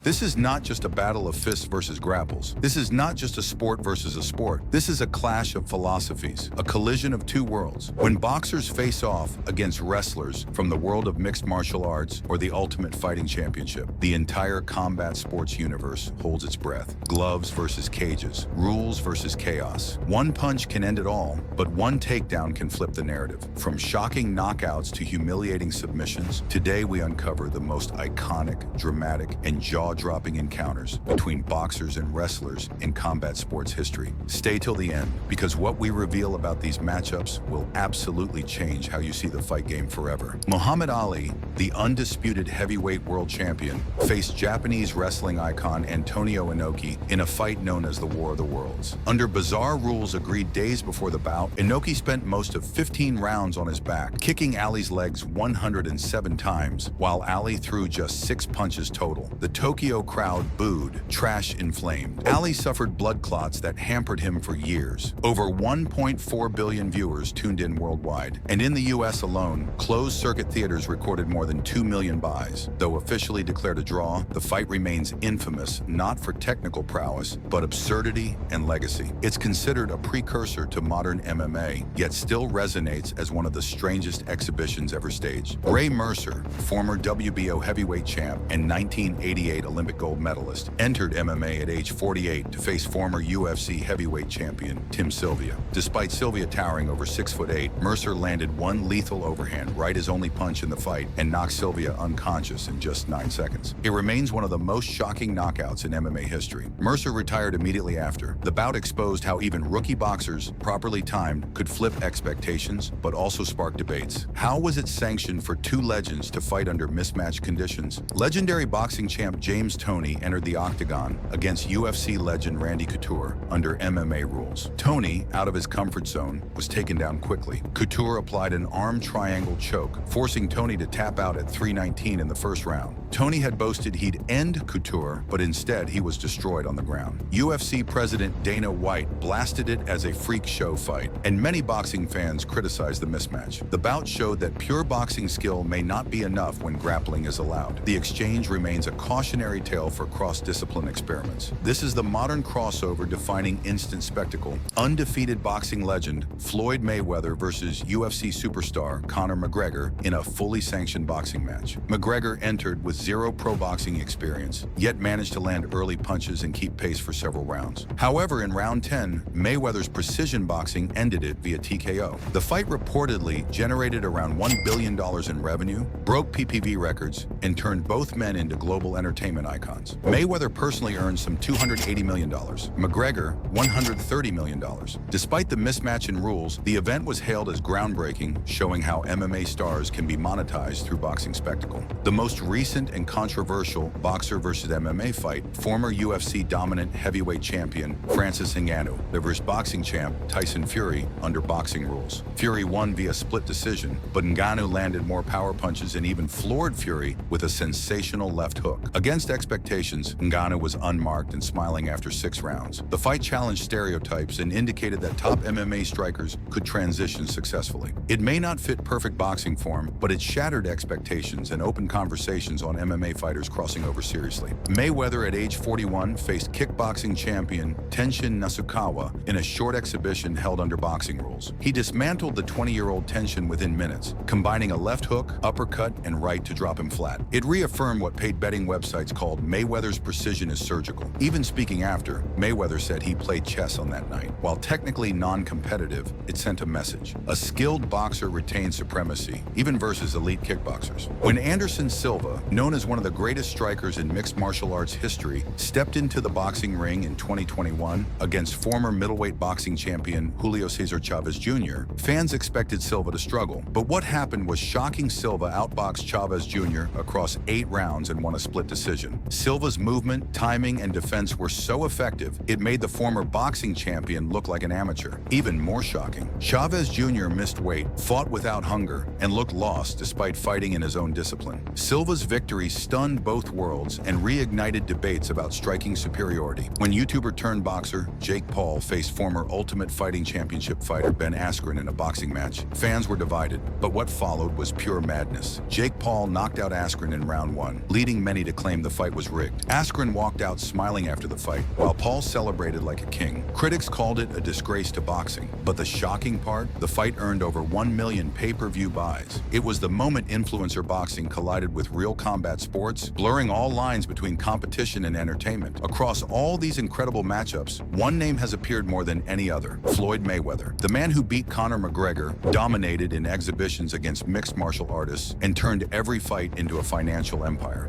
This is not just a battle of fists versus grapples. This is not just a sport versus a sport. This is a clash of philosophies, a collision of two worlds. When boxers face off against wrestlers from the world of mixed martial arts or the Ultimate Fighting Championship, the entire combat sports universe holds its breath. Gloves versus cages, rules versus chaos. One punch can end it all, but one takedown can flip the narrative. From shocking knockouts to humiliating submissions, today we uncover the most iconic, dramatic, and jaw-dropping encounters between boxers and wrestlers in combat sports history. Stay till the end, because what we reveal about these matchups will absolutely change how you see the fight game forever. Muhammad Ali, the undisputed heavyweight world champion, faced Japanese wrestling icon Antonio Inoki in a fight known as the War of the Worlds. Under bizarre rules agreed days before the bout, Inoki spent most of 15 rounds on his back, kicking Ali's legs 107 times, while Ali threw just 6 punches total. The Tokyo crowd booed, trash inflamed. Ali suffered blood clots that hampered him for years. Over 1.4 billion viewers tuned in worldwide, and in the US alone, closed-circuit theaters recorded more than 2 million buys. Though officially declared a draw, the fight remains infamous not for technical prowess, but absurdity and legacy. It's considered a precursor to modern MMA, yet still resonates as one of the strangest exhibitions ever staged. Mercer, former WBO heavyweight champ and 1988 Olympic gold medalist, entered MMA at age 48 to face former UFC heavyweight champion Tim Sylvia. Despite Sylvia towering over 6'8", Mercer landed one lethal overhand, right his only punch in the fight, and knocked Sylvia unconscious in just 9 seconds. It remains one of the most shocking knockouts in MMA history. Mercer retired immediately after. The bout exposed how even rookie boxers, properly timed, could flip expectations, but also spark debates. How was it sanctioned for two legends to fight under mismatched conditions? Legendary boxing champ James Toney entered the octagon against UFC legend Randy Couture under MMA rules. Toney, out of his comfort zone, was taken down quickly. Couture applied an arm triangle choke, forcing Toney to tap out at 3:19 in the first round. Toney had boasted he'd end Couture, but instead he was destroyed on the ground. UFC president Dana White blasted it as a freak show fight, and many boxing fans criticized the mismatch. The bout showed that pure boxing skill may not be enough when grappling is allowed. The exchange remains a cautionary tale for cross-discipline experiments. This is the modern crossover defining instant spectacle. Undefeated boxing legend Floyd Mayweather versus UFC superstar Conor McGregor in a fully sanctioned boxing match. McGregor entered with zero pro boxing experience, yet managed to land early punches and keep pace for several rounds. However, in round 10, Mayweather's precision boxing ended it via TKO. The fight reportedly generated around $1 billion in revenue, broke PPV records, and turned both men into global entertainment icons. Mayweather personally earned some $280 million, McGregor $130 million. Despite the mismatch in rules, the event was hailed as groundbreaking, showing how MMA stars can be monetized through boxing spectacle. The most recent and controversial boxer versus MMA fight, former UFC dominant heavyweight champion Francis Ngannou versus boxing champ Tyson Fury under boxing rules. Fury won via split decision, but Ngannou landed more power punches and even floored Fury with a sensational left hook. Against expectations, Ngannou was unmarked and smiling after 6 rounds. The fight challenged stereotypes and indicated that top MMA strikers could transition successfully. It may not fit perfect boxing form, but it shattered expectations and opened conversations on MMA fighters crossing over seriously. Mayweather at age 41 faced kickboxing champion Tenshin Nasukawa in a short exhibition held under boxing rules. He dismantled the 20-year-old Tenshin within minutes, combining a left hook, uppercut, and right to drop him flat. It reaffirmed what paid betting websites called Mayweather's precision is surgical. Even speaking after, Mayweather said he played chess on that night. While technically non-competitive, it sent a message. A skilled boxer retains supremacy, even versus elite kickboxers. When Anderson Silva, known as one of the greatest strikers in mixed martial arts history, stepped into the boxing ring in 2021 against former middleweight boxing champion Julio Cesar Chavez Jr., fans expected Silva to struggle. But what happened was shocking. Silva outboxed Chavez Jr. across 8 rounds and won a split decision. Silva's movement, timing, and defense were so effective, it made the former boxing champion look like an amateur. Even more shocking, Chavez Jr. missed weight fought without hunger, and looked lost despite fighting in his own discipline. Silva's victory stunned both worlds and reignited debates about striking superiority. When YouTuber turned boxer Jake Paul faced former Ultimate Fighting Championship fighter Ben Askren in a boxing match, fans were divided, but what followed was pure madness. Jake Paul knocked out Askren in round 1, leading many to claim the fight was rigged. Askren walked out smiling after the fight, while Paul celebrated like a king. Critics called it a disgrace to boxing, but the shocking part, the fight earned over 1 million pay-per-view buys. It was the moment influencer boxing collided with real combat sports, blurring all lines between competition and entertainment. Across all these incredible matchups, one name has appeared more than any other: Floyd Mayweather. The man who beat Conor McGregor, dominated in exhibitions against mixed martial artists, and turned every fight into a financial empire.